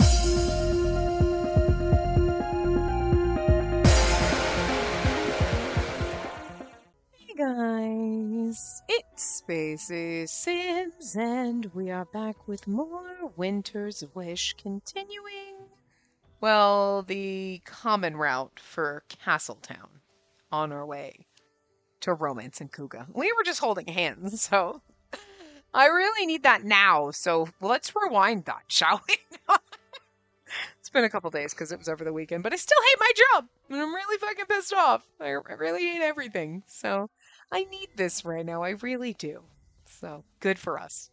Hey guys, it's Spacey Sims, and we are back with more Winter's Wish, continuing, well, the common route for Castletown on our way to Romance and Kuga. We were just holding hands, so I really need that now, so let's rewind that, shall we? It's been a couple days because it was over the weekend, but I still hate my job, and I'm really fucking pissed off. I really hate everything, so I need this right now. I really do. So, good for us.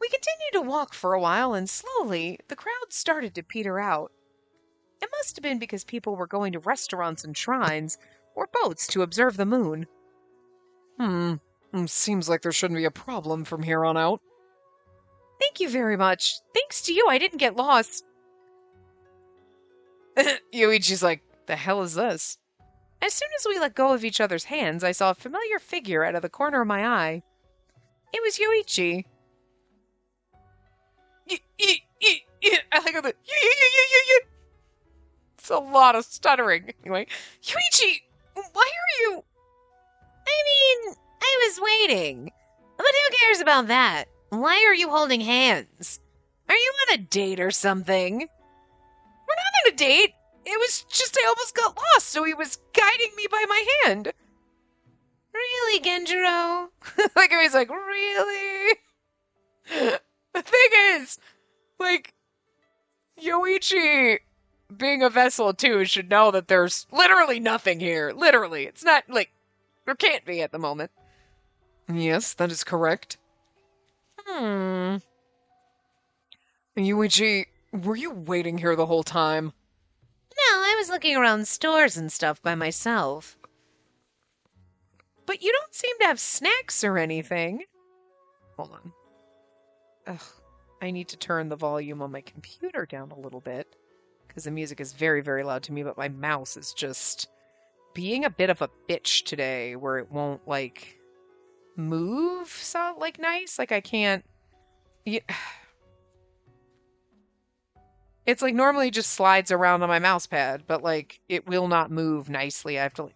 We continued to walk for a while, and slowly, the crowd started to peter out. It must have been because people were going to restaurants and shrines, or boats to observe the moon. Seems like there shouldn't be a problem from here on out. Thank you very much. Thanks to you, I didn't get lost. Yuichi's like, the hell is this? As soon as we let go of each other's hands, I saw a familiar figure out of the corner of my eye. It was Yuichi. I like the it's a lot of stuttering. Anyway, Yuichi, why are you? I mean, I was waiting. But who cares about that? Why are you holding hands? Are you on a date or something? We're not on a date. It was just I almost got lost, so he was guiding me by my hand. Really, Genjiro? Like, he's like, really? The thing is, like, Yoichi, being a vessel too, should know that there's literally nothing here. Literally. It's not, like, there can't be at the moment. Yes, that is correct. Yuichi, were you waiting here the whole time? No, I was looking around stores and stuff by myself. But you don't seem to have snacks or anything. Hold on. Ugh, I need to turn the volume on my computer down a little bit, because the music is very, very loud to me, but my mouse is just being a bit of a bitch today, where it won't, like, move so, like, nice. Like, I can't... Yeah. It's like normally just slides around on my mouse pad, but like it will not move nicely. I have to like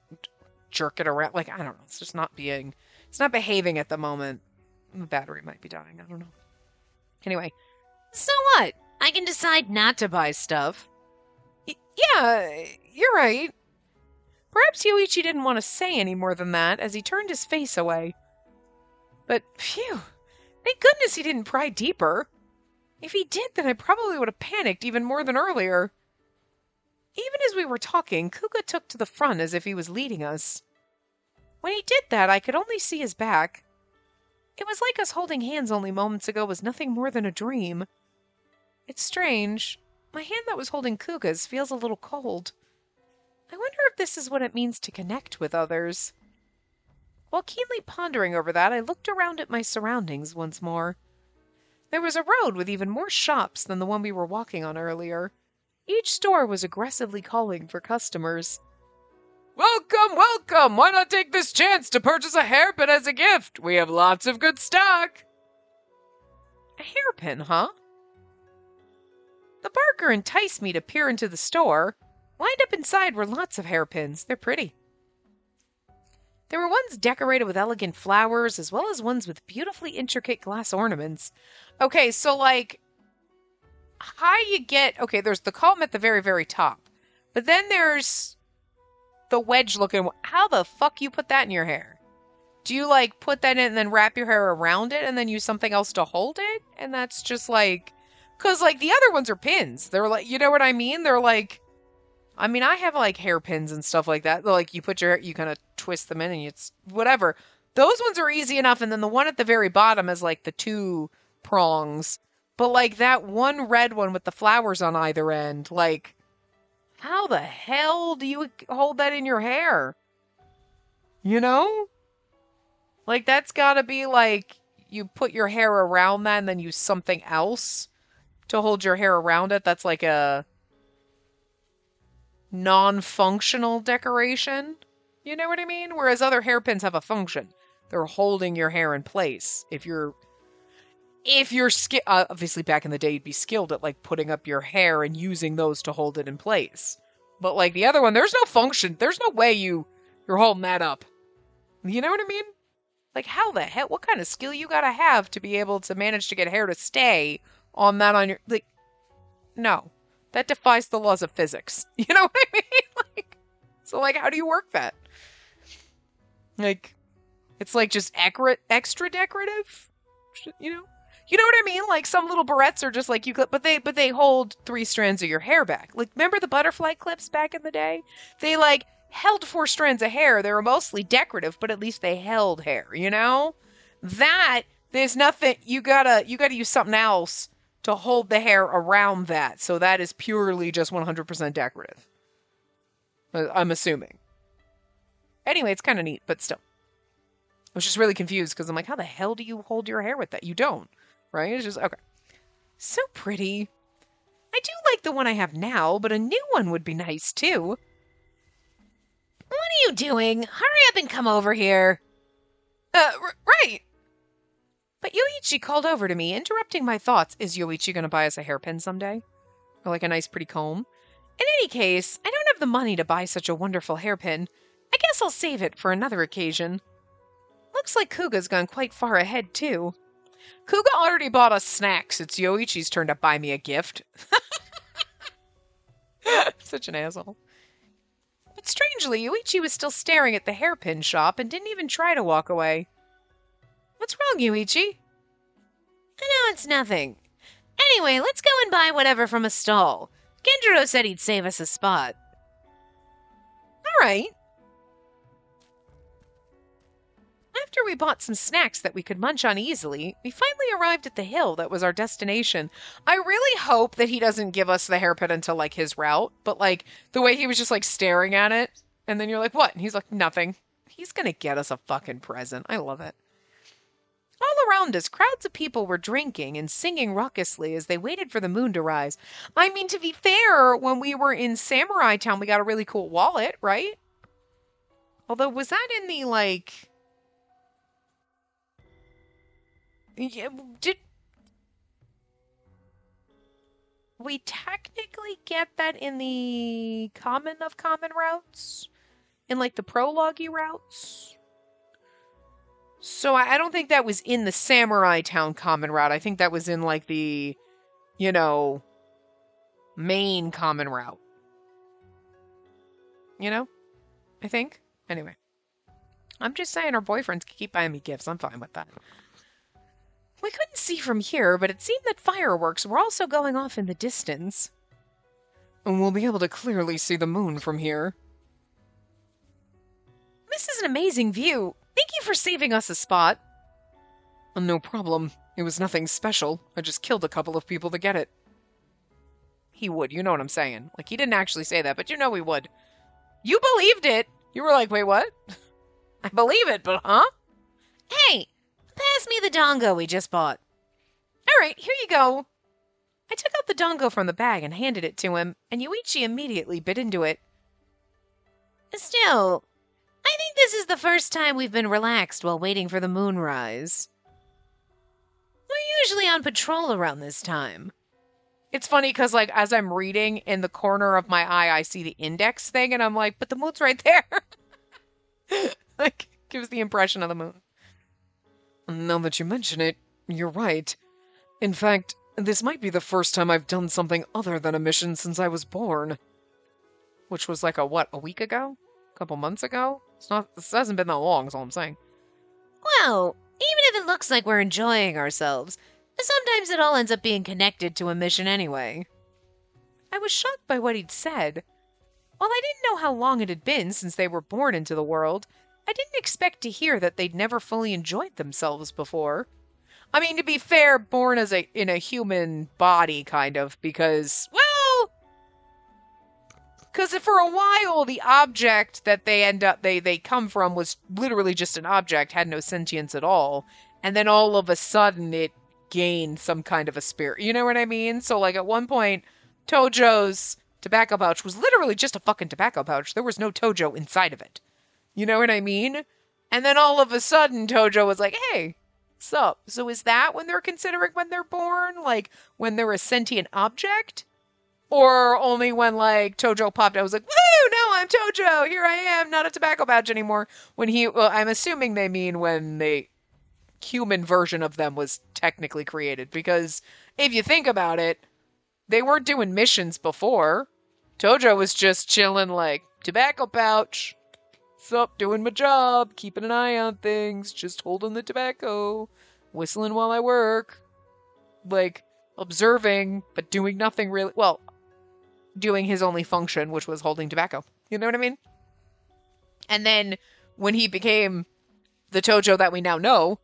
jerk it around. Like, I don't know. It's just not it's not behaving at the moment. The battery might be dying. I don't know. Anyway, so what? I can decide not to buy stuff. Yeah, you're right. Perhaps Yuichi didn't want to say any more than that as he turned his face away. But phew, thank goodness he didn't pry deeper. If he did, then I probably would have panicked even more than earlier. Even as we were talking, Kuga took to the front as if he was leading us. When he did that, I could only see his back. It was like us holding hands only moments ago was nothing more than a dream. It's strange. My hand that was holding Kuga's feels a little cold. I wonder if this is what it means to connect with others. While keenly pondering over that, I looked around at my surroundings once more. There was a road with even more shops than the one we were walking on earlier. Each store was aggressively calling for customers. Welcome, welcome! Why not take this chance to purchase a hairpin as a gift? We have lots of good stock. A hairpin, huh? The barker enticed me to peer into the store. Lined up inside were lots of hairpins. They're pretty. There were ones decorated with elegant flowers, as well as ones with beautifully intricate glass ornaments. Okay, so, like, how you get... Okay, there's the column at the very, very top. But then there's the wedge-looking... How the fuck you put that in your hair? Do you, like, put that in and then wrap your hair around it and then use something else to hold it? And that's just, like... Because, like, the other ones are pins. They're, like... You know what I mean? They're, like... I mean, I have, like, hairpins and stuff like that. Like, you put your... You kind of twist them in and it's... Whatever. Those ones are easy enough. And then the one at the very bottom is, like, the two prongs. But, like, that one red one with the flowers on either end, like... How the hell do you hold that in your hair? You know? Like, that's gotta be, like... You put your hair around that and then use something else to hold your hair around it. That's, like, a... non-functional decoration. You know what I mean? Whereas other hairpins have a function. They're holding your hair in place. If you're... if you're obviously back in the day, you'd be skilled at like putting up your hair and using those to hold it in place. But like the other one, there's no function. There's no way you're holding that up. You know what I mean? Like how the hell? What kind of skill you gotta have to be able to manage to get hair to stay on that on your like? No, that defies the laws of physics. You know what I mean? Like, so like, how do you work that? Like, it's like just extra decorative. You know? You know what I mean? Like some little barrettes are just like you clip, but they hold 3 strands of your hair back. Like remember the butterfly clips back in the day? They like held 4 strands of hair. They were mostly decorative, but at least they held hair, you know? That there's nothing you gotta use something else to hold the hair around that. So that is purely just 100% decorative. I'm assuming. Anyway, it's kind of neat, but still. I was just really confused because I'm like, how the hell do you hold your hair with that? You don't, right? It's just, okay. So pretty. I do like the one I have now, but a new one would be nice too. What are you doing? Hurry up and come over here. Right. But Yoichi called over to me, interrupting my thoughts. Is Yoichi going to buy us a hairpin someday? Or like a nice pretty comb? In any case, I don't have the money to buy such a wonderful hairpin. I guess I'll save it for another occasion. Looks like Kuga's gone quite far ahead, too. Kuga already bought us snacks. It's Yoichi's turn to buy me a gift. Such an asshole. But strangely, Yoichi was still staring at the hairpin shop and didn't even try to walk away. What's wrong, Yoichi? No, it's nothing. Anyway, let's go and buy whatever from a stall. Genjiro said he'd save us a spot. All right. After we bought some snacks that we could munch on easily, we finally arrived at the hill that was our destination. I really hope that he doesn't give us the hairpin until, like, his route, but, like, the way he was just, like, staring at it, and then you're like, what? And he's like, nothing. He's gonna get us a fucking present. I love it. All around us, crowds of people were drinking and singing raucously as they waited for the moon to rise. I mean, to be fair, when we were in Samurai Town, we got a really cool wallet, right? Although, was that in the, like... Yeah, did we technically get that in the common of common routes? In, like, the prologue-y routes? So I don't think that was in the Samurai Town common route. I think that was in, like, the, you know, main common route. You know? I think. Anyway. I'm just saying our boyfriends can keep buying me gifts. I'm fine with that. We couldn't see from here, but it seemed that fireworks were also going off in the distance. And we'll be able to clearly see the moon from here. This is an amazing view. Thank you for saving us a spot. No problem. It was nothing special. I just killed a couple of people to get it. He would, you know what I'm saying. Like, he didn't actually say that, but you know he would. You believed it. You were like, wait, what? I believe it, but huh? Hey, pass me the dongo we just bought. All right, here you go. I took out the dongo from the bag and handed it to him, and Yuichi immediately bit into it. Still, I think this is the first time we've been relaxed while waiting for the moonrise. We're usually on patrol around this time. It's funny because, like, as I'm reading, in the corner of my eye, I see the index thing, and I'm like, but the moon's right there. Like, gives the impression of the moon. Now that you mention it, you're right. In fact, this might be the first time I've done something other than a mission since I was born. Which was like a week ago? A couple months ago? This hasn't been that long, is all I'm saying. Well, even if it looks like we're enjoying ourselves, sometimes it all ends up being connected to a mission anyway. I was shocked by what he'd said. While I didn't know how long it had been since they were born into the world, I didn't expect to hear that they'd never fully enjoyed themselves before. I mean, to be fair, born as in a human body, kind of, because, well... Because for a while, the object that they come from was literally just an object, had no sentience at all. And then all of a sudden, it gained some kind of a spirit. You know what I mean? So, like, at one point, Tojo's tobacco pouch was literally just a fucking tobacco pouch. There was no Tojo inside of it. You know what I mean? And then all of a sudden, Tojo was like, hey, Sup? So is that when they're considering when they're born? Like, when they're a sentient object? Or only when, like, Tojo popped out, I was like, woo, no, I'm Tojo, here I am, not a tobacco badge anymore. Well, I'm assuming they mean when the human version of them was technically created, because if you think about it, they weren't doing missions before. Tojo was just chilling, like, tobacco pouch. Sup, doing my job, keeping an eye on things, just holding the tobacco, whistling while I work. Like, observing, but doing nothing really. Well, doing his only function, which was holding tobacco. You know what I mean? And then when he became the Tojo that we now know,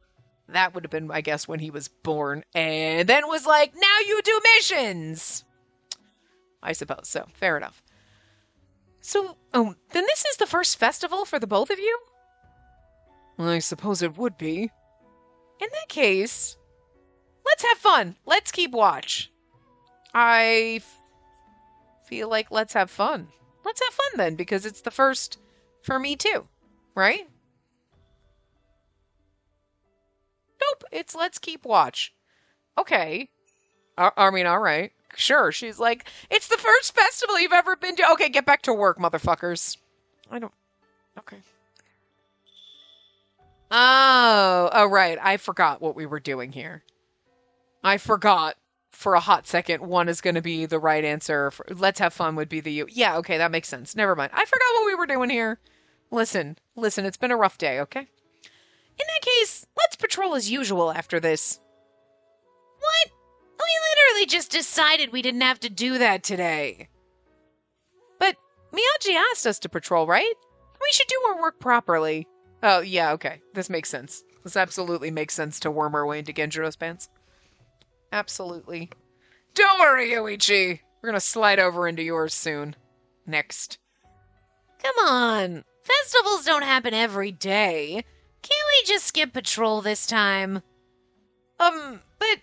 that would have been, I guess, when he was born. And then was like, now you do missions! I suppose so. Fair enough. So, then this is the first festival for the both of you? I suppose it would be. In that case, let's have fun. Let's keep watch. I feel like let's have fun. Let's have fun then, because it's the first for me too, right? Nope, it's let's keep watch. Okay. I mean, all right. Sure. She's like, it's the first festival you've ever been to. Okay, get back to work, motherfuckers. I don't. Okay. Oh, right. I forgot what we were doing here. I forgot for a hot second. One is going to be the right answer. Let's have fun would be the you. Yeah, okay, that makes sense. Never mind. I forgot what we were doing here. Listen, it's been a rough day, okay? In that case, let's patrol as usual after this. What? We literally just decided we didn't have to do that today. But Miyaji asked us to patrol, right? We should do our work properly. Oh, yeah, okay. This makes sense. This absolutely makes sense to worm our way into Genjiro's pants. Absolutely. Don't worry, Yoichi. We're gonna slide over into yours soon. Next. Come on. Festivals don't happen every day. Can't we just skip patrol this time? But...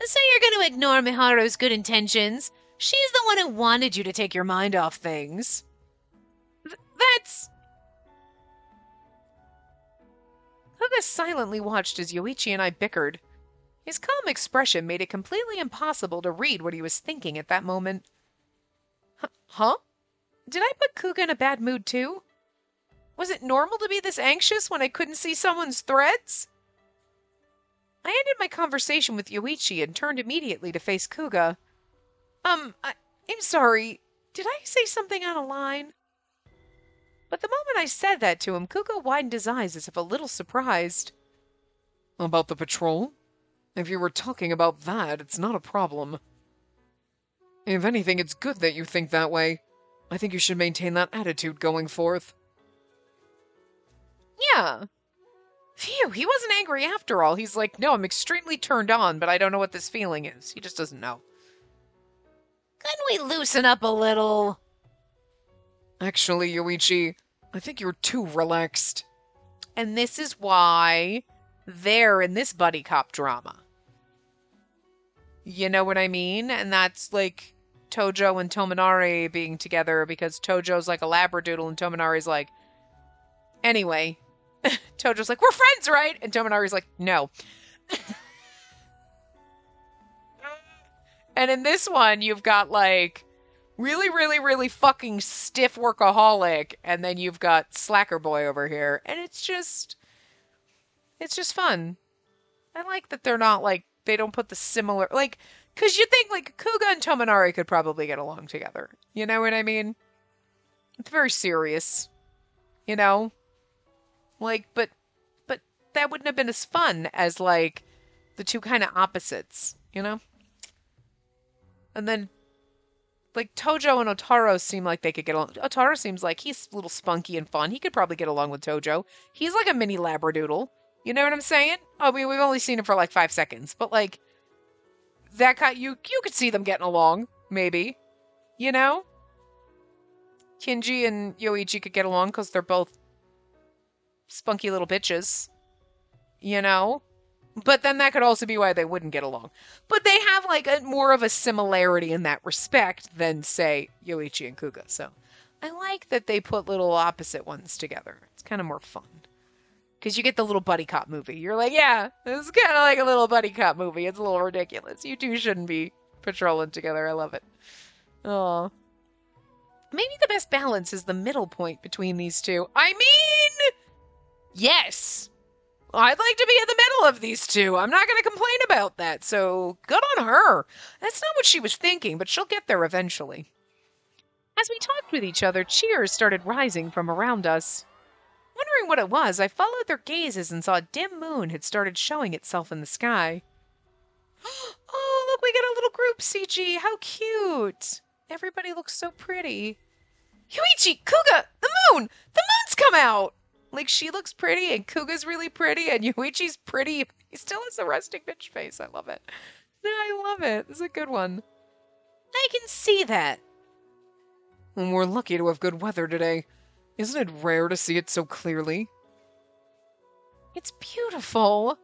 So you're gonna ignore Miharu's good intentions? She's the one who wanted you to take your mind off things. That's... Huga silently watched as Yoichi and I bickered. His calm expression made it completely impossible to read what he was thinking at that moment. Huh? Did I put Kuga in a bad mood too? Was it normal to be this anxious when I couldn't see someone's threads? I ended my conversation with Yoichi and turned immediately to face Kuga. I'm sorry. Did I say something out of line? But the moment I said that to him, Kuga widened his eyes as if a little surprised. About the patrol? If you were talking about that, it's not a problem. If anything, it's good that you think that way. I think you should maintain that attitude going forth. Yeah. Phew, he wasn't angry after all. He's like, no, I'm extremely turned on, but I don't know what this feeling is. He just doesn't know. Couldn't we loosen up a little? Actually, Yoichi, I think you're too relaxed. And this is why they're in this buddy cop drama. You know what I mean? And that's like Tojo and Tominari being together because Tojo's like a labradoodle and Tominari's like, anyway. Tojo's like, we're friends, right? And Tominari's like, no. And in this one, you've got like really, really, really fucking stiff workaholic, and then you've got slacker boy over here, and it's just fun. I like that they're not like, they don't put the similar, like, because you think like Kuga and Tominari could probably get along together. You know what I mean? It's very serious. You know? Like, but that wouldn't have been as fun as like the two kind of opposites, you know? And then like Tojo and Otaro seem like they could get along. Otaro seems like he's a little spunky and fun. He could probably get along with Tojo. He's like a mini labradoodle. You know what I'm saying? I mean, we've only seen him for like 5 seconds, but like that kind, you could see them getting along, maybe. You know? Kinji and Yoichi could get along because they're both spunky little bitches. You know? But then that could also be why they wouldn't get along. But they have like a more of a similarity in that respect than, say, Yoichi and Kuga. So I like that they put little opposite ones together. It's kind of more fun. Because you get the little buddy cop movie. You're like, yeah, this is kind of like a little buddy cop movie. It's a little ridiculous. You two shouldn't be patrolling together. I love it. Oh, maybe the best balance is the middle point between these two. I mean, yes. I'd like to be in the middle of these two. I'm not going to complain about that. So good on her. That's not what she was thinking, but she'll get there eventually. As we talked with each other, cheers started rising from around us. Wondering what it was, I followed their gazes and saw a dim moon had started showing itself in the sky. Oh, look, we get a little group CG. How cute. Everybody looks so pretty. Yuichi, Kuga, the moon! The moon's come out! Like, she looks pretty, and Kuga's really pretty, and Yuichi's pretty. He still has the resting bitch face. I love it. No, I love it. This is a good one. I can see that. And we're lucky to have good weather today. Isn't it rare to see it so clearly? It's beautiful.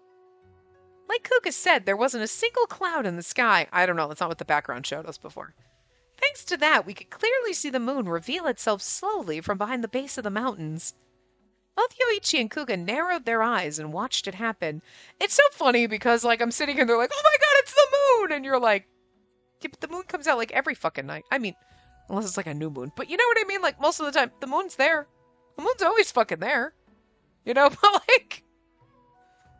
Like Kuga said, there wasn't a single cloud in the sky. I don't know, that's not what the background showed us before. Thanks to that, we could clearly see the moon reveal itself slowly from behind the base of the mountains. Both Yoichi and Kuga narrowed their eyes and watched it happen. It's so funny because, like, I'm sitting here and they're like, oh my god, it's the moon! And you're like, yeah, but the moon comes out, like, every fucking night. I mean, unless it's, like, a new moon. But you know what I mean? Like, most of the time, the moon's there. The moon's always fucking there. You know? But, like,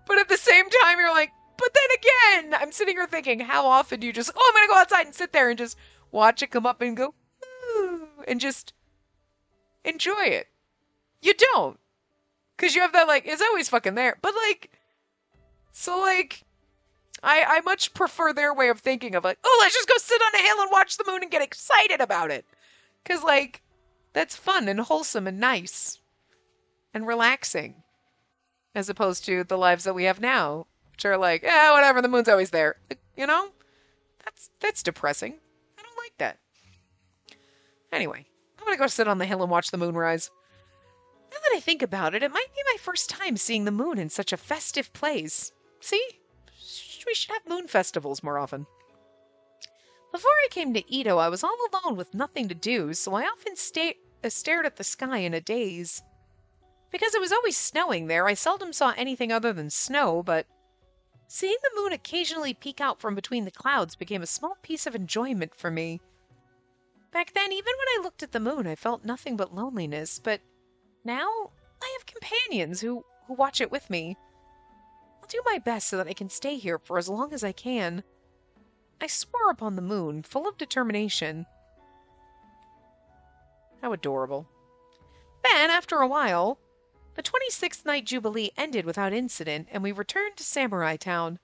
but at the same time, you're like, but then again, I'm sitting here thinking, how often do you just, oh, I'm gonna go outside and sit there and just watch it come up and go, ooh, and just enjoy it? You don't. Because you have that, like, it's always fucking there. But, like, so, like, I much prefer their way of thinking of, like, oh, let's just go sit on a hill and watch the moon and get excited about it. Because, like, that's fun and wholesome and nice and relaxing. As opposed to the lives that we have now, which are like, whatever, the moon's always there. You know? That's depressing. I don't like that. Anyway, I'm gonna go sit on the hill and watch the moon rise. Now that I think about it, it might be my first time seeing the moon in such a festive place. See? We should have moon festivals more often. Before I came to Ito, I was all alone with nothing to do, so I often stared at the sky in a daze. Because it was always snowing there, I seldom saw anything other than snow, but seeing the moon occasionally peek out from between the clouds became a small piece of enjoyment for me. Back then, even when I looked at the moon, I felt nothing but loneliness, but now I have companions who watch it with me. I'll do my best so that I can stay here for as long as I can. I swore upon the moon, full of determination. How adorable. Then, after a while, the 26th night jubilee ended without incident, and we returned to Samurai Town.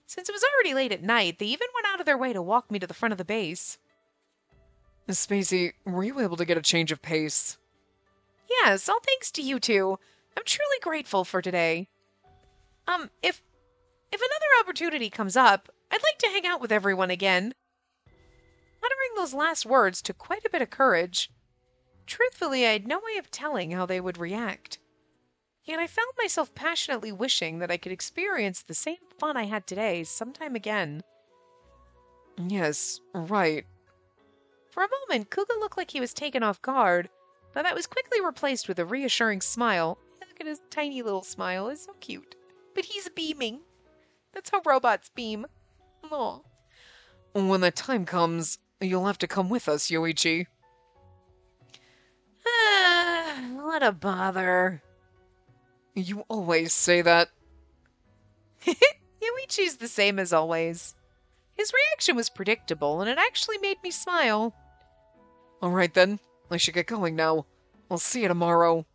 Since it was already late at night, they even went out of their way to walk me to the front of the base. Miss Spacey, were you able to get a change of pace? Yes, all thanks to you two. I'm truly grateful for today. If another opportunity comes up, I'd like to hang out with everyone again. Uttering those last words took quite a bit of courage. Truthfully, I had no way of telling how they would react. Yet I found myself passionately wishing that I could experience the same fun I had today sometime again. Yes, right. For a moment, Kuga looked like he was taken off guard, but that was quickly replaced with a reassuring smile. Look at his tiny little smile. It's so cute. But he's beaming. That's how robots beam. Aw. When that time comes, you'll have to come with us, Yoichi. What a bother. You always say that. Yoichi's the same as always. His reaction was predictable, and it actually made me smile. Alright then, I should get going now. I'll see you tomorrow.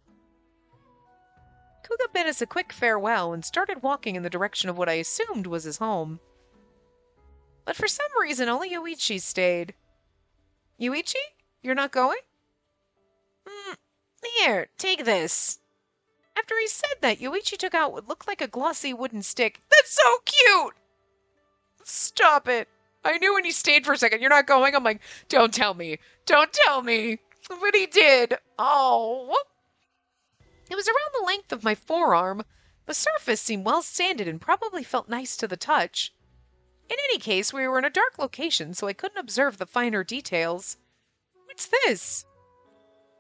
Kuga bid us a quick farewell and started walking in the direction of what I assumed was his home. But for some reason, only Yoichi stayed. Yuichi? You're not going? Here, take this. After he said that, Yoichi took out what looked like a glossy wooden stick. That's so cute! Stop it. I knew when he stayed for a second, you're not going? I'm like, don't tell me. Don't tell me. But he did. Oh. It was around the length of my forearm. The surface seemed well sanded and probably felt nice to the touch. In any case, we were in a dark location, so I couldn't observe the finer details. What's this?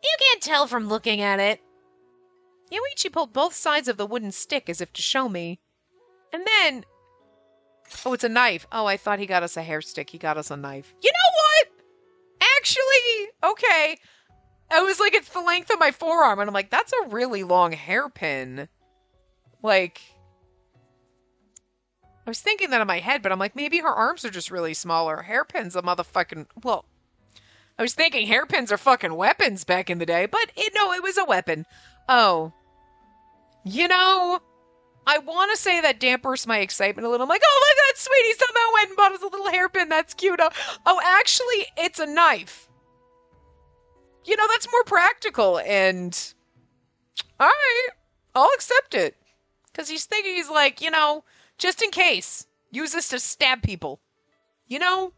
You can't tell from looking at it. Yoichi pulled both sides of the wooden stick as if to show me. And then... Oh, it's a knife. Oh, I thought he got us a hair stick. He got us a knife. You know what? Actually, okay. I was like, it's the length of my forearm. And I'm like, that's a really long hairpin. Like... I was thinking that in my head, but I'm like, maybe her arms are just really smaller. Hairpins a motherfucking... Well, I was thinking hairpins are fucking weapons back in the day, but no, it was a weapon. Oh. You know, I want to say that dampers my excitement a little. I'm like, oh my god, sweetie somehow went and bought us a little hairpin. That's cute. Oh, actually, it's a knife. You know, that's more practical, and... Alright, I'll accept it. Because he's like, you know, just in case, use this to stab people. You know?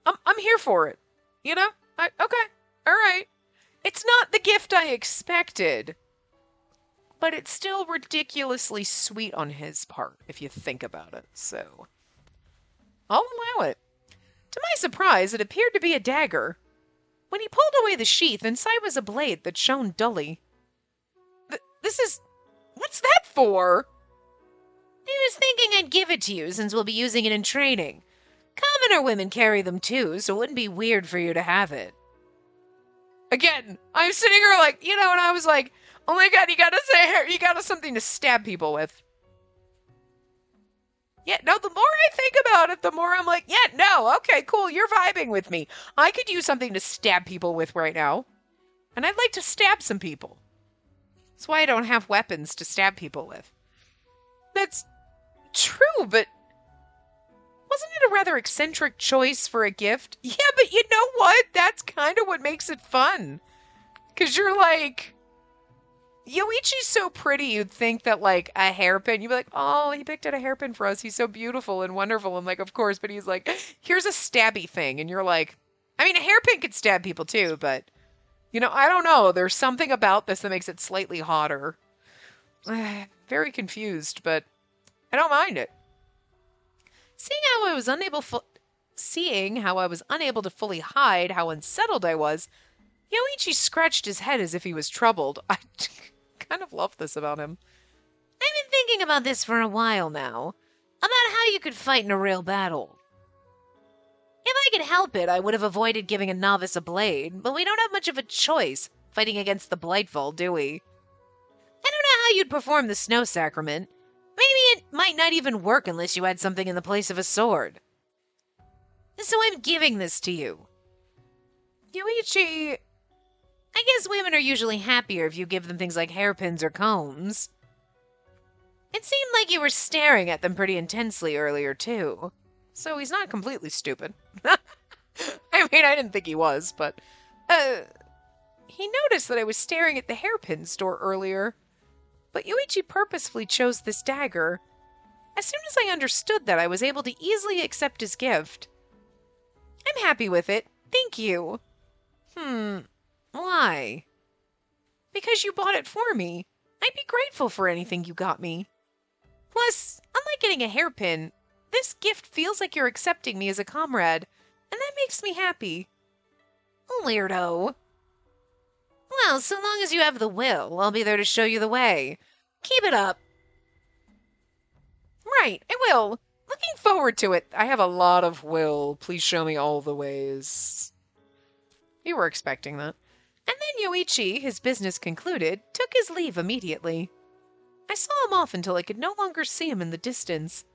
I'm here for it. You know? Okay. Alright. It's not the gift I expected. But it's still ridiculously sweet on his part, if you think about it. So, I'll allow it. To my surprise, it appeared to be a dagger. When he pulled away the sheath, inside was a blade that shone dully. This is... What's that for? I was thinking I'd give it to you, since we'll be using it in training. Commoner women carry them too, so it wouldn't be weird for you to have it. Again, I'm sitting here like, you know, and I was like, oh my god, you got us something to stab people with. Yeah, no, the more I think about it, the more I'm like, yeah, no, okay, cool, you're vibing with me. I could use something to stab people with right now. And I'd like to stab some people. That's why I don't have weapons to stab people with. That's true, but wasn't it a rather eccentric choice for a gift? Yeah, but you know what? That's kind of what makes it fun. Because you're like... Yoichi's so pretty, you'd think that, like, a hairpin... You'd be like, oh, he picked out a hairpin for us. He's so beautiful and wonderful. I'm like, of course. But he's like, here's a stabby thing. And you're like... I mean, a hairpin could stab people too, but... You know, I don't know. There's something about this that makes it slightly hotter. Very confused, but I don't mind it. Seeing how I was unable to fully hide how unsettled I was, Yoichi scratched his head as if he was troubled. I kind of love this about him. I've been thinking about this for a while now. About how you could fight in a real battle. If I could help it, I would have avoided giving a novice a blade, but we don't have much of a choice fighting against the Blightfall, do we? I don't know how you'd perform the snow sacrament. Maybe it might not even work unless you had something in the place of a sword. So I'm giving this to you. Yoichi... I guess women are usually happier if you give them things like hairpins or combs. It seemed like you were staring at them pretty intensely earlier, too. So he's not completely stupid. I mean, I didn't think he was, but... he noticed that I was staring at the hairpin store earlier. But Yoichi purposefully chose this dagger. As soon as I understood that, I was able to easily accept his gift. I'm happy with it. Thank you. Why? Because you bought it for me. I'd be grateful for anything you got me. Plus, unlike getting a hairpin, this gift feels like you're accepting me as a comrade, and that makes me happy. Weirdo. Well, so long as you have the will, I'll be there to show you the way. Keep it up. Right, I will. Looking forward to it. I have a lot of will. Please show me all the ways. You were expecting that. And then Yoichi, his business concluded, took his leave immediately. I saw him off until I could no longer see him in the distance.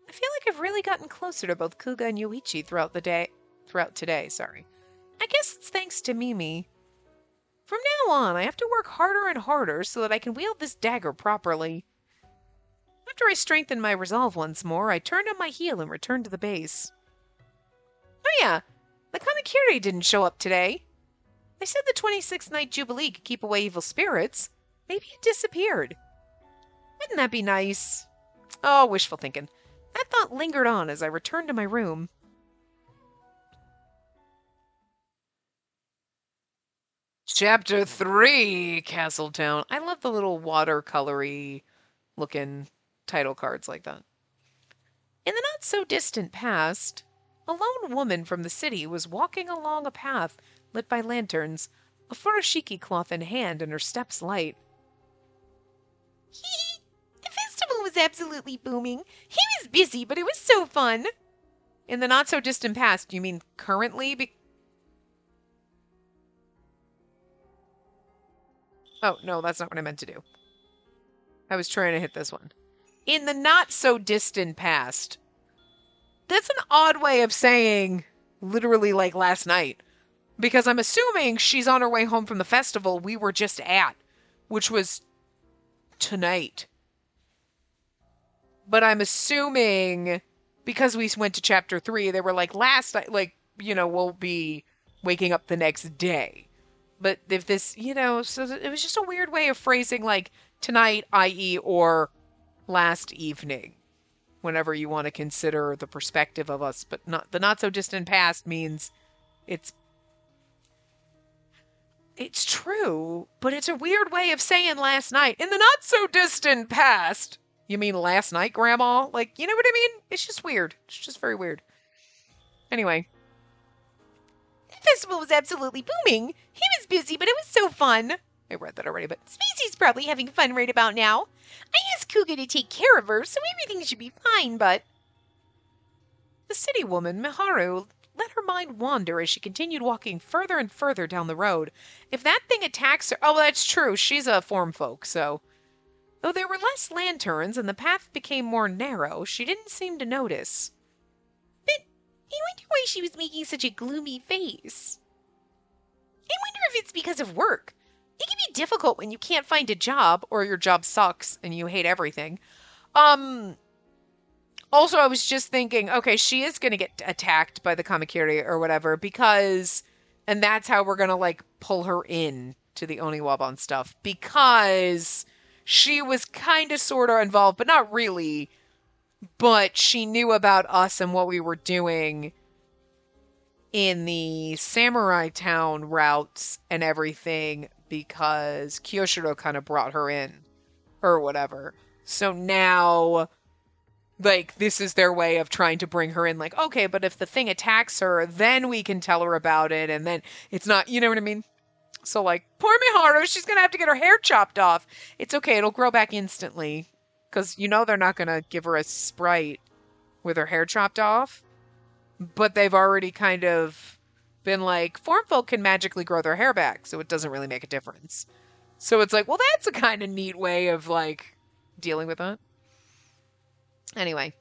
I feel like I've really gotten closer to both Kuga and Yoichi throughout today. I guess it's thanks to Mimi. From now on, I have to work harder and harder so that I can wield this dagger properly. After I strengthened my resolve once more, I turned on my heel and returned to the base. Oh yeah, the Kamakiri didn't show up today. They said the 26th Night Jubilee could keep away evil spirits. Maybe it disappeared. Wouldn't that be nice? Oh, wishful thinking. That thought lingered on as I returned to my room. Chapter 3, Castletown. I love the little watercolory looking title cards like that. In the not-so-distant past, a lone woman from the city was walking along a path lit by lanterns, a furoshiki cloth in hand and her steps light. Hee. The festival was absolutely booming. He was busy, but it was so fun. In the not-so-distant past, you mean currently? Oh, no, that's not what I meant to do. I was trying to hit this one. In the not-so-distant past. That's an odd way of saying literally like last night. Because I'm assuming she's on her way home from the festival we were just at, which was tonight. But I'm assuming because we went to chapter 3, they were like last night, like, we'll be waking up the next day. But if this, so it was just a weird way of phrasing like tonight, i.e., or last evening, whenever you want to consider the perspective of us. But not the not so distant past means it's true, but it's a weird way of saying last night. In the not so distant past. You mean last night, Grandma? Like, you know what I mean? It's just weird. It's just very weird. Anyway. The festival was absolutely booming. He was busy, but it was so fun. I read that already, but Spacey's probably having fun right about now. I asked Kuga to take care of her, so everything should be fine, but... The city woman, Miharu, let her mind wander as she continued walking further and further down the road. If that thing attacks her... Oh, that's true. She's a form folk, so... Though there were less lanterns and the path became more narrow, she didn't seem to notice. But I wonder why she was making such a gloomy face. I wonder if it's because of work. It can be difficult when you can't find a job, or your job sucks and you hate everything. Also, I was just thinking, okay, she is going to get attacked by the Kamakiri or whatever because, and that's how we're going to like pull her in to the Oniwaban stuff because she was kind of sort of involved, but not really. But she knew about us and what we were doing in the Samurai Town routes and everything because Kyoshiro kind of brought her in or whatever. So now, like, this is their way of trying to bring her in. Like, okay, but if the thing attacks her, then we can tell her about it. And then it's not, you know what I mean? So, like, poor Miharu, she's going to have to get her hair chopped off. It's okay. It'll grow back instantly. Because, they're not going to give her a sprite with her hair chopped off. But they've already kind of been like, form folk can magically grow their hair back. So it doesn't really make a difference. So it's like, well, that's a kind of neat way of, like, dealing with that. Anyway.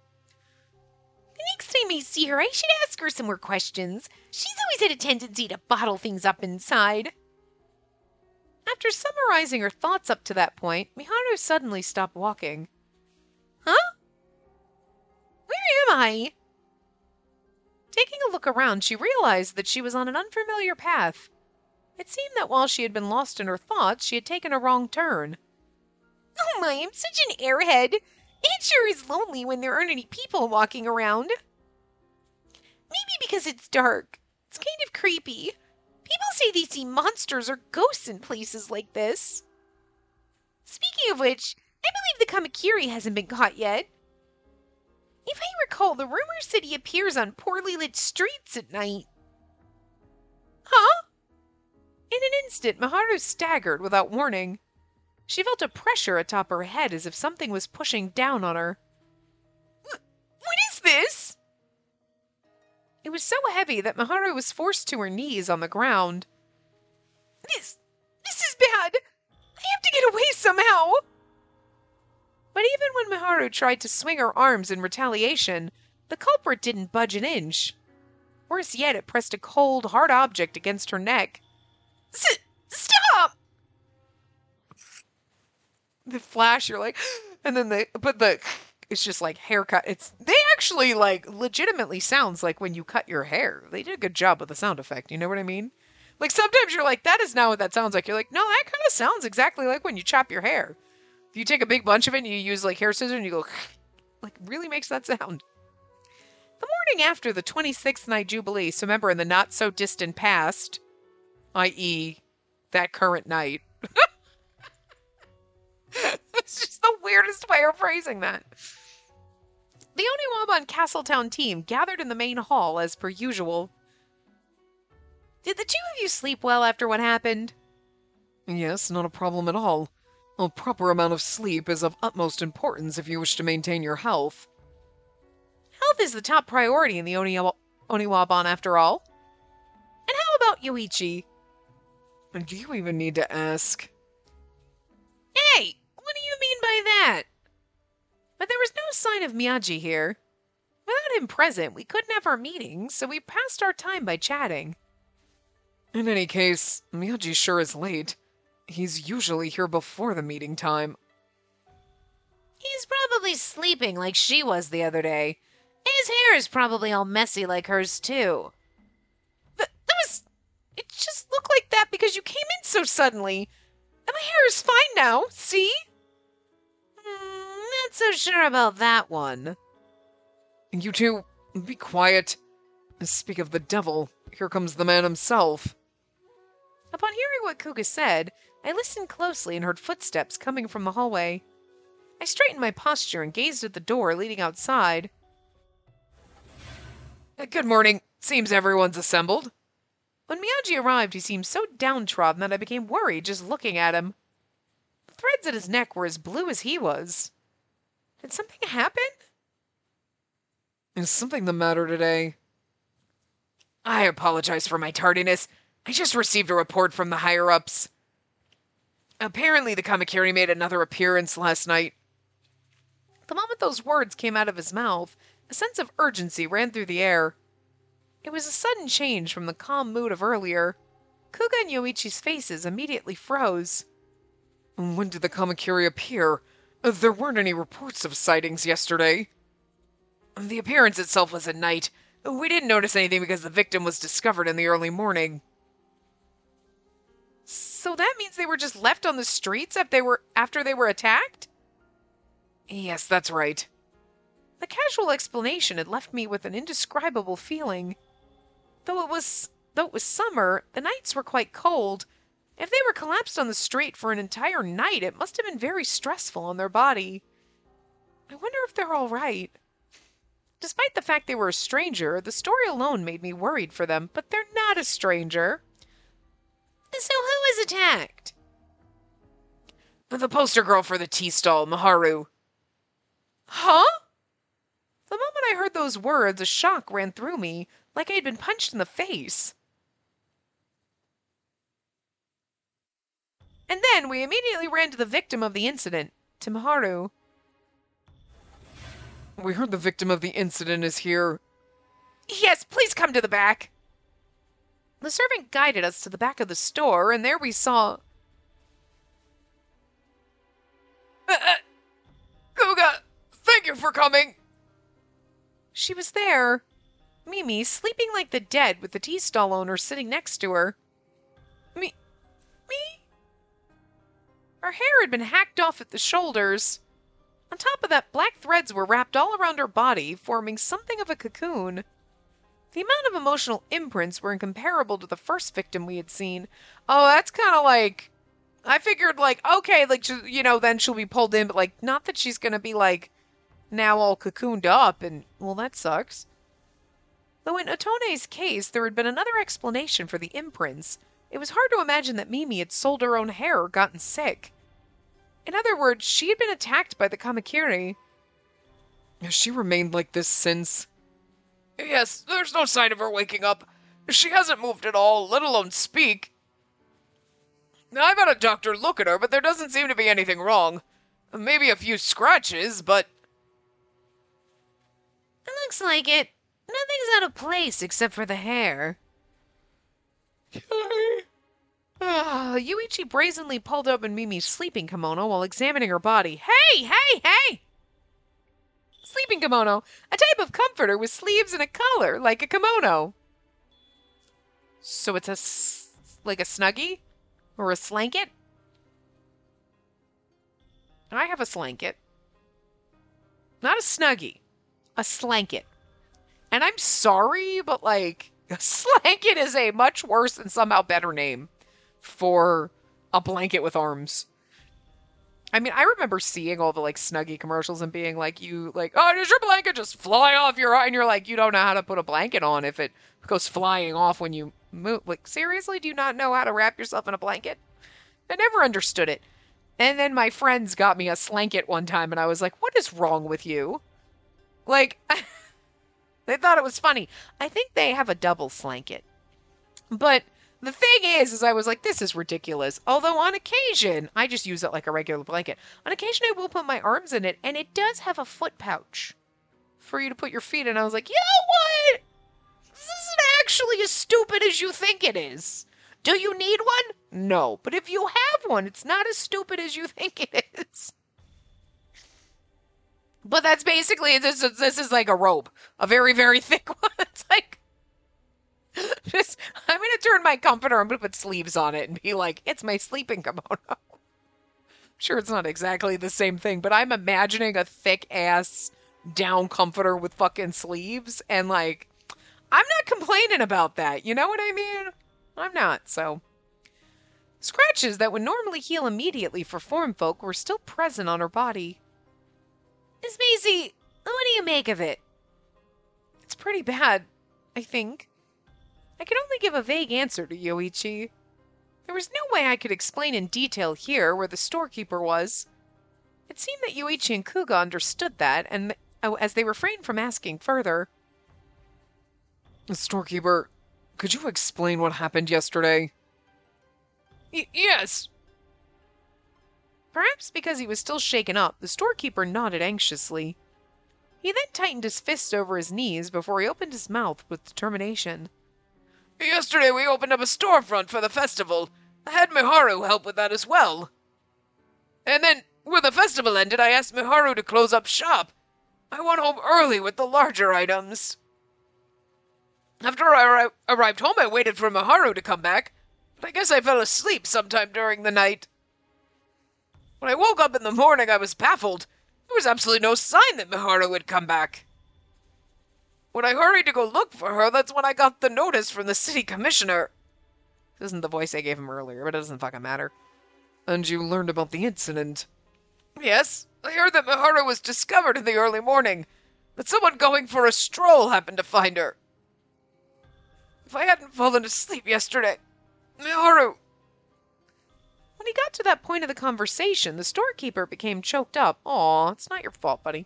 The next time I see her, I should ask her some more questions. She's always had a tendency to bottle things up inside. After summarizing her thoughts up to that point, Miharu suddenly stopped walking. Huh? Where am I? Taking a look around, she realized that she was on an unfamiliar path. It seemed that while she had been lost in her thoughts, she had taken a wrong turn. Oh my, I'm such an airhead. It sure is lonely when there aren't any people walking around. Maybe because it's dark. It's kind of creepy. People say they see monsters or ghosts in places like this. Speaking of which, I believe the Kamakiri hasn't been caught yet. If I recall, the rumor said he appears on poorly lit streets at night. Huh? In an instant, Miharu staggered without warning. She felt a pressure atop her head as if something was pushing down on her. What is this? It was so heavy that Miharu was forced to her knees on the ground. This is bad. I have to get away somehow. But even when Miharu tried to swing her arms in retaliation, the culprit didn't budge an inch. Worse yet, it pressed a cold, hard object against her neck. Stop! The flash, you're like, and then it's just like haircut. They actually like legitimately sounds like when you cut your hair. They did a good job with the sound effect. You know what I mean? Like sometimes you're like, that is not what that sounds like. You're like, no, that kind of sounds exactly like when you chop your hair. If you take a big bunch of it and you use like hair scissors and you go, like really makes that sound. The morning after the 26th night jubilee, so remember in the not so distant past, i.e., that current night. It's just the weirdest way of phrasing that. The Oniwaban Castletown team gathered in the main hall as per usual. Did the two of you sleep well after what happened? Yes, not a problem at all. A proper amount of sleep is of utmost importance if you wish to maintain your health. Health is the top priority in the Oniwaban after all. And how about Yoichi? Do you even need to ask? Hey, what do you mean by that? But there was no sign of Miyagi here. Without him present, we couldn't have our meeting, so we passed our time by chatting. In any case, Miyaji sure is late. He's usually here before the meeting time. He's probably sleeping like she was the other day. His hair is probably all messy like hers, too. That was. It just looked like that because you came in so suddenly. And my hair is fine now, see? Not so sure about that one. You two, be quiet. Speak of the devil, here comes the man himself. Upon hearing what Kuga said, I listened closely and heard footsteps coming from the hallway. I straightened my posture and gazed at the door leading outside. Good morning. Seems everyone's assembled. When Miyagi arrived, he seemed so downtrodden that I became worried just looking at him. The threads at his neck were as blue as he was. Did something happen? Is something the matter today? I apologize for my tardiness. I just received a report from the higher-ups. Apparently the Kamakiri made another appearance last night. The moment those words came out of his mouth, a sense of urgency ran through the air. It was a sudden change from the calm mood of earlier. Kuga and Yoichi's faces immediately froze. When did the Kamakiri appear? There weren't any reports of sightings yesterday. The appearance itself was at night. We didn't notice anything because the victim was discovered in the early morning. So that means they were just left on the streets after they were attacked? Yes, that's right. The casual explanation had left me with an indescribable feeling. Though it was summer, the nights were quite cold. If they were collapsed on the street for an entire night, it must have been very stressful on their body. I wonder if they're all right. Despite the fact they were a stranger, the story alone made me worried for them, but they're not a stranger. So who was attacked? The poster girl for the tea stall, Maharu. Huh? The moment I heard those words, a shock ran through me, like I had been punched in the face. And then we immediately ran to the victim of the incident, to Maharu. We heard the victim of the incident is here. Yes, please come to the back. The servant guided us to the back of the store, and there we saw... Kuga, thank you for coming. She was there. Mimi, sleeping like the dead with the tea stall owner sitting next to her. Me? Her hair had been hacked off at the shoulders. On top of that, black threads were wrapped all around her body, forming something of a cocoon. The amount of emotional imprints were incomparable to the first victim we had seen. Oh, that's kind of like... I figured, like, okay, like, then she'll be pulled in, but, like, not that she's gonna be, like, now all cocooned up, and, well, that sucks. Though in Otone's case, there had been another explanation for the imprints. It was hard to imagine that Mimi had sold her own hair or gotten sick. In other words, she had been attacked by the Kamakiri. Has she remained like this since? Yes, there's no sign of her waking up. She hasn't moved at all, let alone speak. I've had a doctor look at her, but there doesn't seem to be anything wrong. Maybe a few scratches, but... It looks like it. Nothing's out of place except for the hair. Yuichi brazenly pulled open Mimi's sleeping kimono while examining her body. Hey! Sleeping kimono, a type of comforter with sleeves and a collar, like a kimono. So it's like a snuggie? Or a slanket? I have a slanket. Not a snuggie. A slanket. And I'm sorry, but like, a slanket is a much worse and somehow better name for a blanket with arms. I mean, I remember seeing all the like Snuggie commercials and being like, oh, does your blanket just fly off your eye? And you're like, you don't know how to put a blanket on if it goes flying off when you Like, seriously, do you not know how to wrap yourself in a blanket? I never understood it. And then my friends got me a slanket one time, and I was like, what is wrong with you? Like, they thought it was funny. I think they have a double slanket. But the thing is I was like, this is ridiculous. Although on occasion, I just use it like a regular blanket. On occasion, I will put my arms in it, and it does have a foot pouch for you to put your feet in. I was like, you know what? This isn't actually as stupid as you think it is. Do you need one? No. But if you have one, it's not as stupid as you think it is. But that's basically, this is like a robe. A very, very thick one. It's like, just, I'm going to turn my comforter, I'm going to put sleeves on it and be like, it's my sleeping kimono. Sure, it's not exactly the same thing, but I'm imagining a thick ass down comforter with fucking sleeves, and like, I'm not complaining about that. You know what I mean? I'm not, so. Scratches that would normally heal immediately for form folk were still present on her body. Miss Maisie, what do you make of it? It's pretty bad, I think. I can only give a vague answer to Yoichi. There was no way I could explain in detail here where the storekeeper was. It seemed that Yoichi and Kuga understood that, and as they refrained from asking further. Storekeeper, could you explain what happened yesterday? Yes. Perhaps because he was still shaken up, the storekeeper nodded anxiously. He then tightened his fists over his knees before he opened his mouth with determination. Yesterday we opened up a storefront for the festival. I had Miharu help with that as well. And then, when the festival ended, I asked Miharu to close up shop. I went home early with the larger items. After I arrived home, I waited for Miharu to come back, but I guess I fell asleep sometime during the night. When I woke up in the morning, I was baffled. There was absolutely no sign that Miharu had come back. When I hurried to go look for her, that's when I got the notice from the city commissioner. This isn't the voice I gave him earlier, but it doesn't fucking matter. And you learned about the incident? Yes, I heard that Miharu was discovered in the early morning, that someone going for a stroll happened to find her. If I hadn't fallen asleep yesterday, Miharu... When he got to that point of the conversation, the storekeeper became choked up. Aw, it's not your fault, buddy.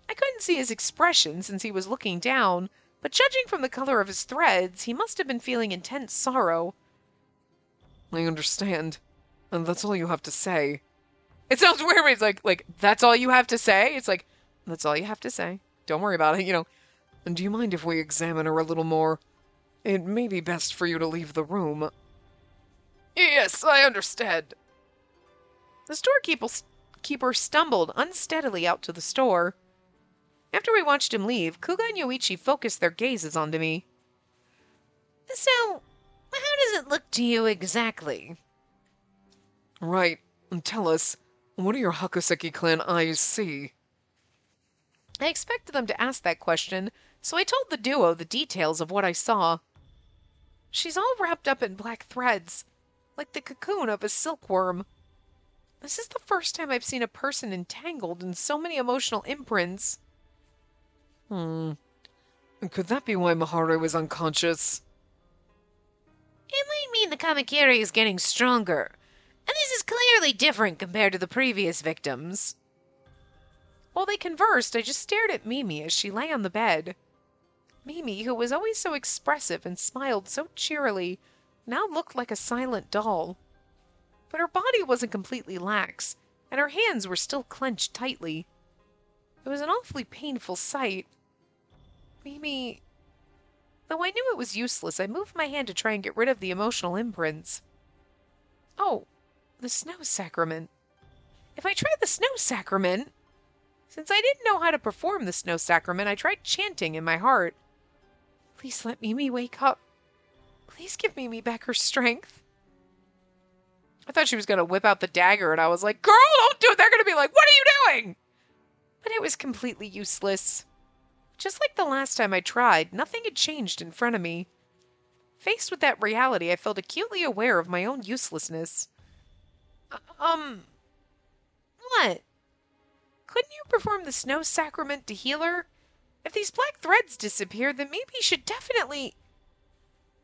I couldn't see his expression since he was looking down, but judging from the color of his threads, he must have been feeling intense sorrow. I understand. And that's all you have to say. It sounds weird when it's like, that's all you have to say? It's like, that's all you have to say. Don't worry about it, And do you mind if we examine her a little more? It may be best for you to leave the room. Yes, I understand. The storekeeper stumbled unsteadily out to the store. After we watched him leave, Kuga and Yoichi focused their gazes onto me. So, how does it look to you exactly? Right. Tell us, what do your Hakuseki clan eyes see? I expected them to ask that question, so I told the duo the details of what I saw. She's all wrapped up in black threads, like the cocoon of a silkworm. This is the first time I've seen a person entangled in so many emotional imprints. Could that be why Miharu was unconscious? It might mean the Kamakiri is getting stronger, and this is clearly different compared to the previous victims. While they conversed, I just stared at Mimi as she lay on the bed. Mimi, who was always so expressive and smiled so cheerily, now looked like a silent doll. But her body wasn't completely lax, and her hands were still clenched tightly. It was an awfully painful sight. Mimi... Though I knew it was useless, I moved my hand to try and get rid of the emotional imprints. Oh, the snow sacrament. If I tried the snow sacrament... Since I didn't know how to perform the snow sacrament, I tried chanting in my heart. Please let Mimi wake up. Please give Mimi back her strength. I thought she was going to whip out the dagger, and I was like, girl, don't do it. They're going to be like, what are you doing? But it was completely useless. Just like the last time I tried, nothing had changed in front of me. Faced with that reality, I felt acutely aware of my own uselessness. What? Couldn't you perform the snow sacrament to heal her? If these black threads disappear, then maybe you should definitely...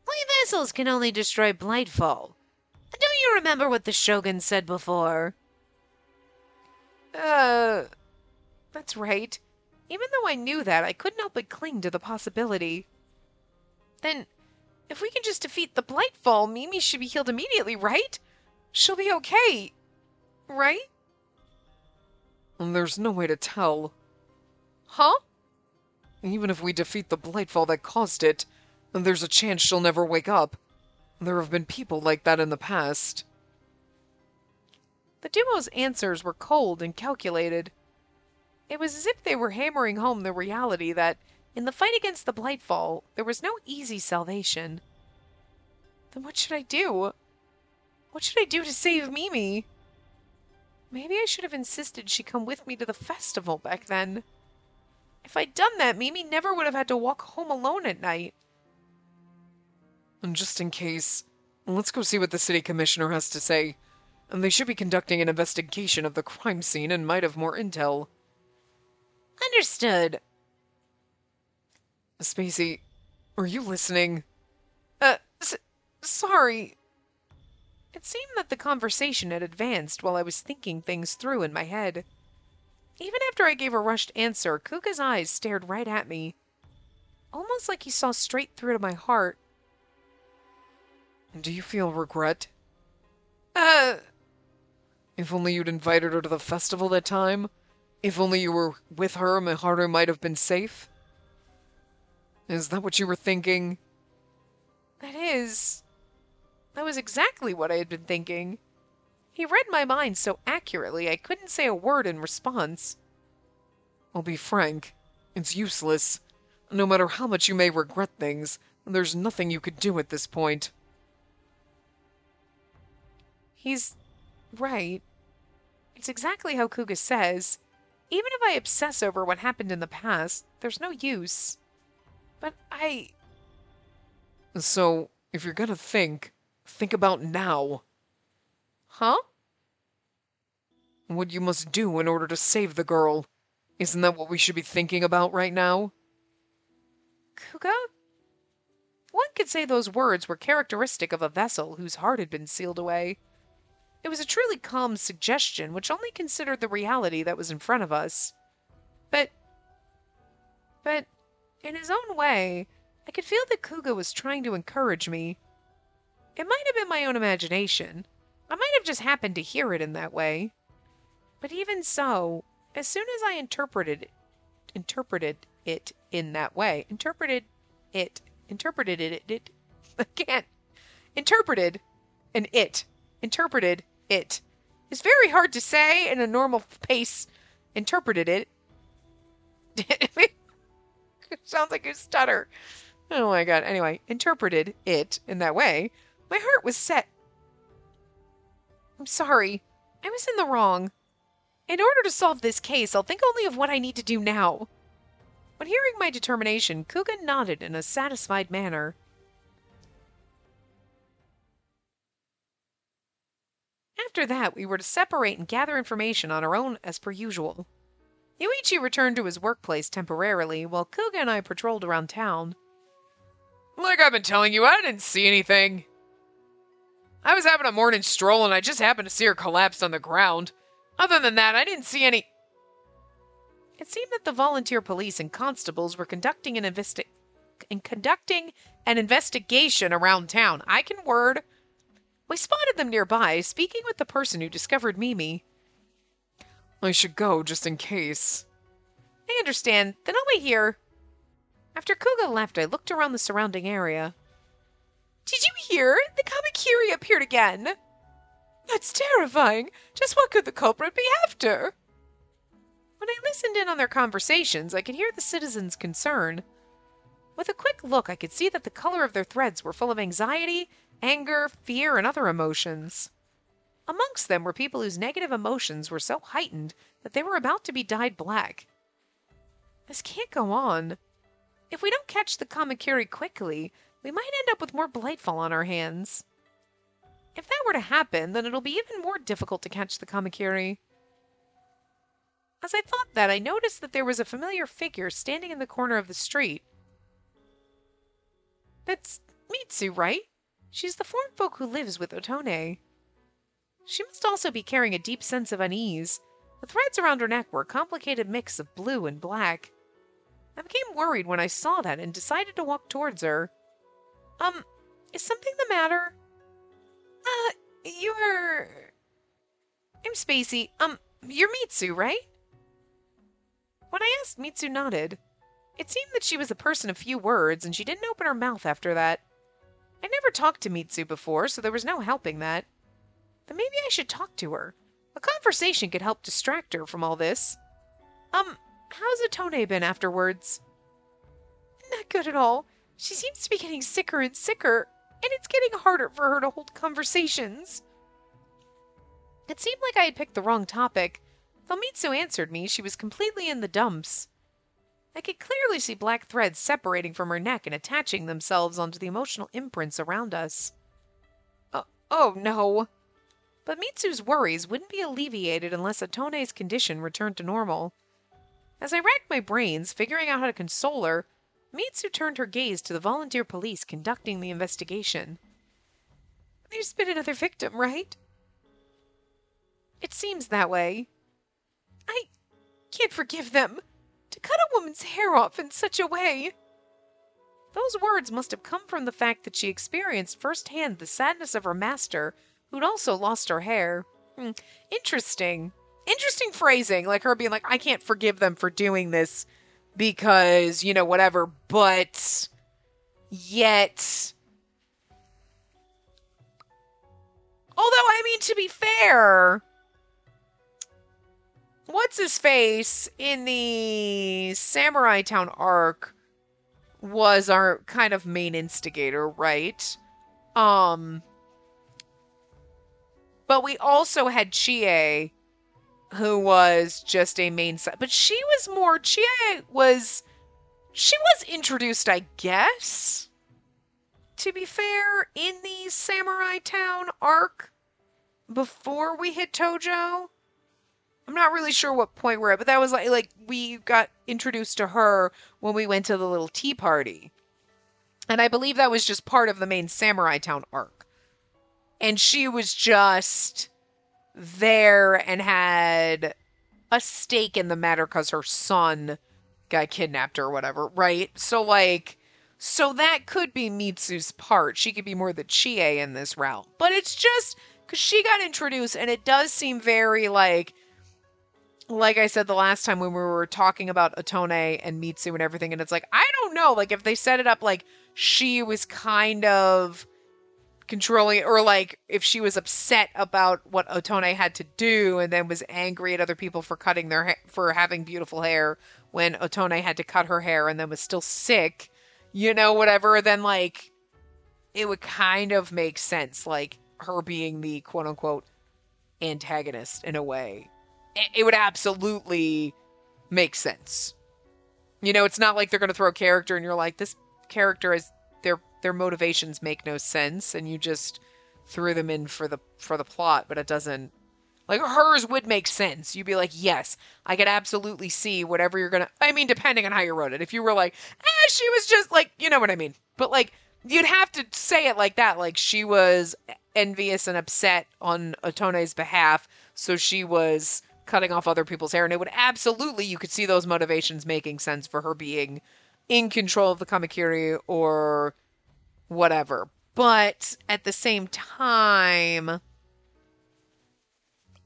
My vessels can only destroy Blightfall. Don't you remember what the Shogun said before? Uh, that's right. Even though I knew that, I couldn't help but cling to the possibility. Then, if we can just defeat the Blightfall, Mimi should be healed immediately, right? She'll be okay, right? And there's no way to tell. Huh? Even if we defeat the Blightfall that caused it, there's a chance she'll never wake up. There have been people like that in the past. The duo's answers were cold and calculated. It was as if they were hammering home the reality that, in the fight against the Blightfall, there was no easy salvation. Then what should I do? What should I do to save Mimi? Maybe I should have insisted she come with me to the festival back then. If I'd done that, Mimi never would have had to walk home alone at night. And just in case, let's go see what the city commissioner has to say. And they should be conducting an investigation of the crime scene and might have more intel. Understood. Spacey, are you listening? Sorry. It seemed that the conversation had advanced while I was thinking things through in my head. Even after I gave a rushed answer, Kuga's eyes stared right at me, almost like he saw straight through to my heart. Do you feel regret? Uh, if only you'd invited her to the festival that time? If only you were with her, Miharu might have been safe? Is that what you were thinking? That was exactly what I had been thinking. He read my mind so accurately I couldn't say a word in response. I'll be frank, it's useless. No matter how much you may regret things, there's nothing you could do at this point. He's right. It's exactly how Kuga says. Even if I obsess over what happened in the past, there's no use. But So, if you're gonna think about now. Huh? What you must do in order to save the girl. Isn't that what we should be thinking about right now? Kuga? One could say those words were characteristic of a vessel whose heart had been sealed away. It was a truly calm suggestion which only considered the reality that was in front of us. But, in his own way, I could feel that Kuga was trying to encourage me. It might have been my own imagination. I might have just happened to hear it in that way. But even so, as soon as I interpreted it in that way, I can't, interpreted it. It's very hard to say in a normal pace, interpreted it. It sounds like a stutter. Oh my god. Anyway, interpreted it in that way. My heart was set. I'm sorry. I was in the wrong. In order to solve this case, I'll think only of what I need to do now. When hearing my determination, Kuga nodded in a satisfied manner. After that, we were to separate and gather information on our own as per usual. Yuichi returned to his workplace temporarily, while Kuga and I patrolled around town. Like I've been telling you, I didn't see anything. I was having a morning stroll and I just happened to see her collapsed on the ground. Other than that, I didn't see any... It seemed that the volunteer police and constables were conducting an investigation around town. I can word. We spotted them nearby, speaking with the person who discovered Mimi. I should go just in case. I understand. Then I'll wait here. After Kuga left, I looked around the surrounding area. Did you hear? The Kamakiri appeared again. That's terrifying. Just what could the culprit be after? When I listened in on their conversations, I could hear the citizens' concern. With a quick look, I could see that the color of their threads were full of anxiety, anger, fear, and other emotions. Amongst them were people whose negative emotions were so heightened that they were about to be dyed black. This can't go on. If we don't catch the Kamakiri quickly, we might end up with more Blightfall on our hands. If that were to happen, then it'll be even more difficult to catch the Kamakiri. As I thought that, I noticed that there was a familiar figure standing in the corner of the street. It's Mitsu, right? She's the form folk who lives with Otone. She must also be carrying a deep sense of unease. The threads around her neck were a complicated mix of blue and black. I became worried when I saw that and decided to walk towards her. Is something the matter? You're... I'm Spacey. You're Mitsu, right? When I asked, Mitsu nodded. It seemed that she was a person of few words, and she didn't open her mouth after that. I never talked to Mitsu before, so there was no helping that. But maybe I should talk to her. A conversation could help distract her from all this. How's Otone been afterwards? Not good at all. She seems to be getting sicker and sicker, and it's getting harder for her to hold conversations. It seemed like I had picked the wrong topic. Though Mitsu answered me, she was completely in the dumps. I could clearly see black threads separating from her neck and attaching themselves onto the emotional imprints around us. Oh no. But Mitsu's worries wouldn't be alleviated unless Otone's condition returned to normal. As I racked my brains, figuring out how to console her, Mitsu turned her gaze to the volunteer police conducting the investigation. There's been another victim, right? It seems that way. I can't forgive them. To cut a woman's hair off in such a way. Those words must have come from the fact that she experienced firsthand the sadness of her master, who'd also lost her hair. Interesting. Interesting phrasing, like her being like, I can't forgive them for doing this because, whatever, but yet... Although, I mean, to be fair, what's his face in the Samurai Town arc was our kind of main instigator, right? But we also had Chie, who was just a main side. But she was introduced, I guess, to be fair, in the Samurai Town arc before we hit Tojo. I'm not really sure what point we're at, but that was like we got introduced to her when we went to the little tea party. And I believe that was just part of the main Samurai Town arc. And she was just there and had a stake in the matter because her son got kidnapped or whatever, right? So that could be Mitsu's part. She could be more the Chie in this route. But it's just because she got introduced, and it does seem very like I said the last time when we were talking about Otone and Mitsu and everything, and it's like, I don't know, like if they set it up like she was kind of controlling it, or like if she was upset about what Otone had to do and then was angry at other people for cutting for having beautiful hair when Otone had to cut her hair and then was still sick, whatever, then like it would kind of make sense, like her being the quote unquote antagonist in a way. It would absolutely make sense. It's not like they're going to throw a character and you're like, this character is their motivations make no sense, and you just threw them in for the plot, but it doesn't. Like hers would make sense. You'd be like, yes, I could absolutely see whatever you're gonna. I mean, depending on how you wrote it. If you were like, she was just like, you know what I mean. But like, you'd have to say it like that. Like she was envious and upset on Otone's behalf, so she was cutting off other people's hair, and it would absolutely, you could see those motivations making sense for her being in control of the Kamakiri or whatever. But at the same time,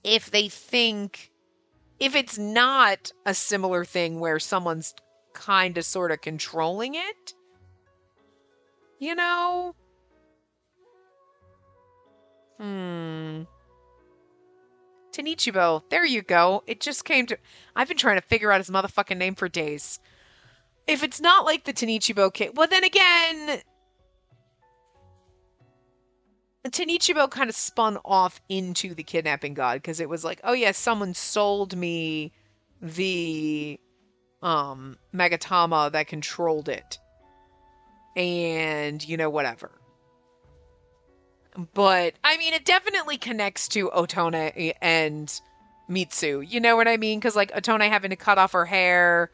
if it's not a similar thing where someone's kind of sort of controlling it, Tenichibo, there you go. It just came to... I've been trying to figure out his motherfucking name for days. If it's not like the Tenichibo kid... Well, then again... Tenichibo kind of spun off into the kidnapping god, because it was like, oh yeah, someone sold me the Magatama that controlled it. And, whatever. But, I mean, it definitely connects to Otone and Mitsu. You know what I mean? Because, like, Otone having to cut off her hair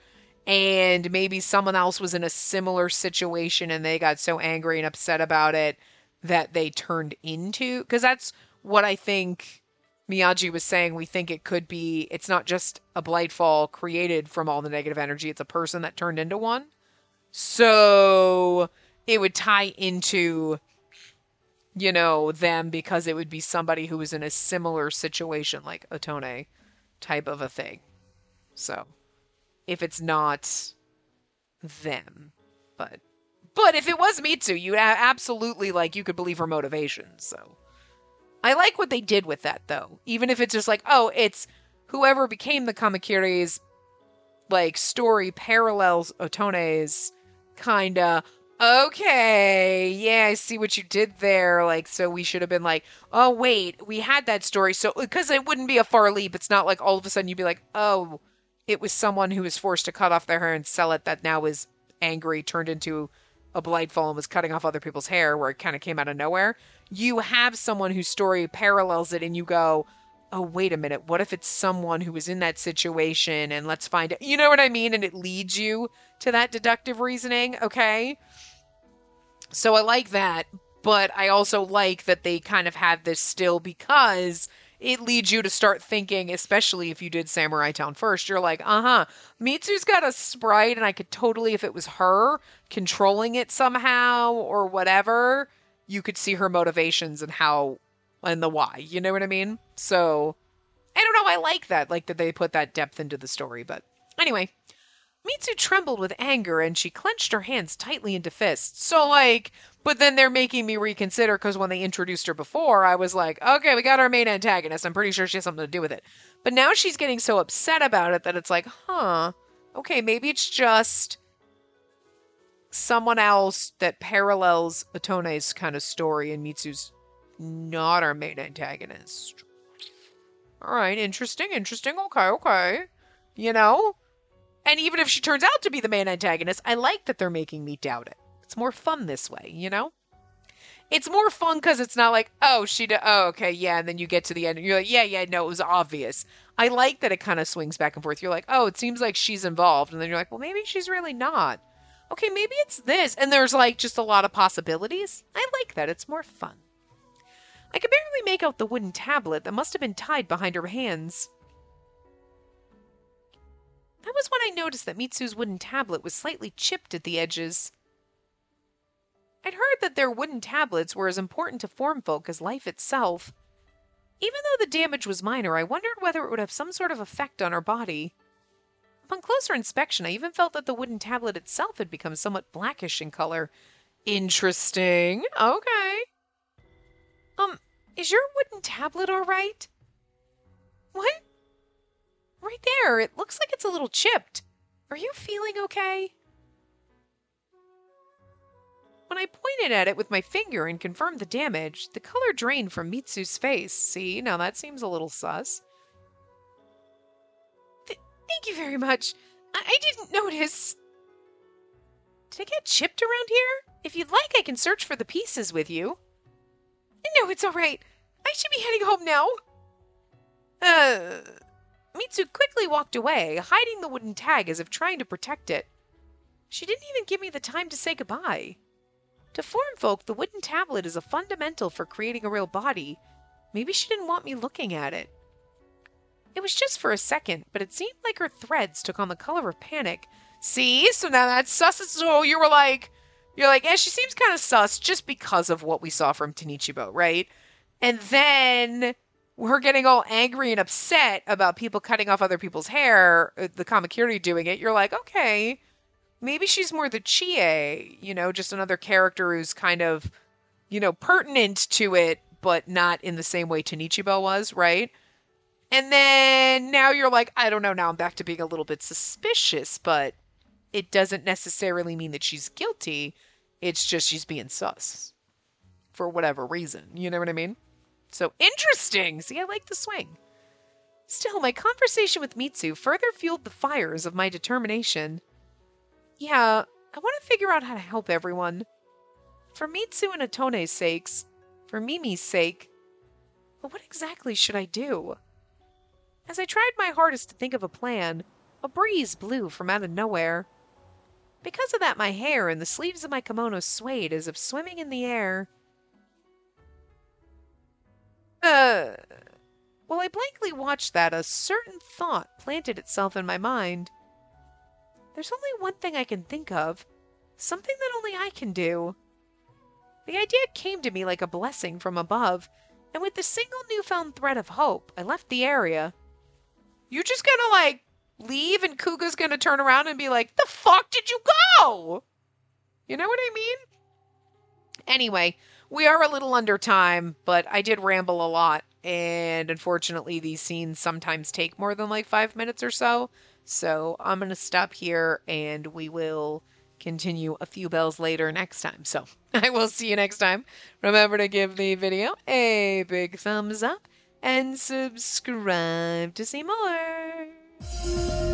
and maybe someone else was in a similar situation and they got so angry and upset about it that they turned into, because that's what I think Miyagi was saying. We think it could be, it's not just a Blightfall created from all the negative energy, it's a person that turned into one. So it would tie into, them, because it would be somebody who was in a similar situation, like Otone type of a thing. So if it's not them, but if it was Mitsu, you absolutely, like, you could believe her motivations. So I like what they did with that, though. Even if it's just like, oh, it's whoever became the Kamakiri's, like, story parallels Otone's, kinda. Okay, yeah, I see what you did there. Like, so we should have been like, oh, wait, we had that story. So, because it wouldn't be a far leap. It's not like all of a sudden you'd be like, oh, it was someone who was forced to cut off their hair and sell it that now was angry, turned into a Blightfall and was cutting off other people's hair, where it kind of came out of nowhere. You have someone whose story parallels it, and you go, oh, wait a minute, what if it's someone who was in that situation, and let's find it. You know what I mean? And it leads you to that deductive reasoning, okay? So I like that, but I also like that they kind of had this still, because it leads you to start thinking, especially if you did Samurai Town first, you're like, uh-huh, Mitsu's got a sprite, and I could totally, if it was her controlling it somehow or whatever, you could see her motivations and how and the why. You know what I mean? So I don't know, I like that they put that depth into the story, but anyway. Mitsu trembled with anger, and she clenched her hands tightly into fists. So, like, but then they're making me reconsider, because when they introduced her before, I was like, okay, we got our main antagonist. I'm pretty sure she has something to do with it. But now she's getting so upset about it that it's like, huh, okay, maybe it's just someone else that parallels Otone's kind of story, and Mitsu's not our main antagonist. All right, interesting, okay, okay. You know? And even if she turns out to be the main antagonist, I like that they're making me doubt it. It's more fun this way, you know? It's more fun because it's not like, oh, oh, okay, yeah, and then you get to the end and you're like, yeah, yeah, no, it was obvious. I like that it kind of swings back and forth. You're like, oh, it seems like she's involved. And then you're like, well, maybe she's really not. Okay, maybe it's this. And there's like just a lot of possibilities. I like that. It's more fun. I could barely make out the wooden tablet that must have been tied behind her hands. That was when I noticed that Mitsu's wooden tablet was slightly chipped at the edges. I'd heard that their wooden tablets were as important to formfolk as life itself. Even though the damage was minor, I wondered whether it would have some sort of effect on her body. Upon closer inspection, I even felt that the wooden tablet itself had become somewhat blackish in color. Interesting. Okay. Is your wooden tablet all right? What? Right there. It looks like it's a little chipped. Are you feeling okay? When I pointed at it with my finger and confirmed the damage, the color drained from Mitsu's face. See, now that seems a little sus. Thank you very much. I didn't notice. Did it get chipped around here? If you'd like, I can search for the pieces with you. No, it's all right. I should be heading home now. Mitsu quickly walked away, hiding the wooden tag as if trying to protect it. She didn't even give me the time to say goodbye. To formfolk, the wooden tablet is a fundamental for creating a real body. Maybe she didn't want me looking at it. It was just for a second, but it seemed like her threads took on the color of panic. See? So now that's sus. So you're like, yeah, she seems kind of sus just because of what we saw from Tenichibo, right? And then her getting all angry and upset about people cutting off other people's hair, the Kamakiri doing it, you're like, okay, maybe she's more the Chie, just another character who's kind of, pertinent to it, but not in the same way Tenichibo was, right? And then now you're like, I don't know, now I'm back to being a little bit suspicious, but it doesn't necessarily mean that she's guilty. It's just she's being sus for whatever reason. You know what I mean? So interesting. See, I like the swing. Still, my conversation with Mitsu further fueled the fires of my determination. Yeah, I want to figure out how to help everyone. For Mitsu and Otone's sakes, for Mimi's sake. But what exactly should I do? As I tried my hardest to think of a plan, A breeze blew from out of nowhere. Because of that, my hair and the sleeves of my kimono swayed as if swimming in the air. Uh, while I blankly watched that, a certain thought planted itself in my mind. There's only one thing I can think of. Something that only I can do. The idea came to me like a blessing from above, and with the single newfound thread of hope, I left the area. You just gonna, like, leave and Kuga's gonna turn around and be like, the fuck did you go? You know what I mean? Anyway, we are a little under time, but I did ramble a lot. And unfortunately, these scenes sometimes take more than like 5 minutes or so. So I'm going to stop here and we will continue a few bells later next time. So I will see you next time. Remember to give the video a big thumbs up and subscribe to see more.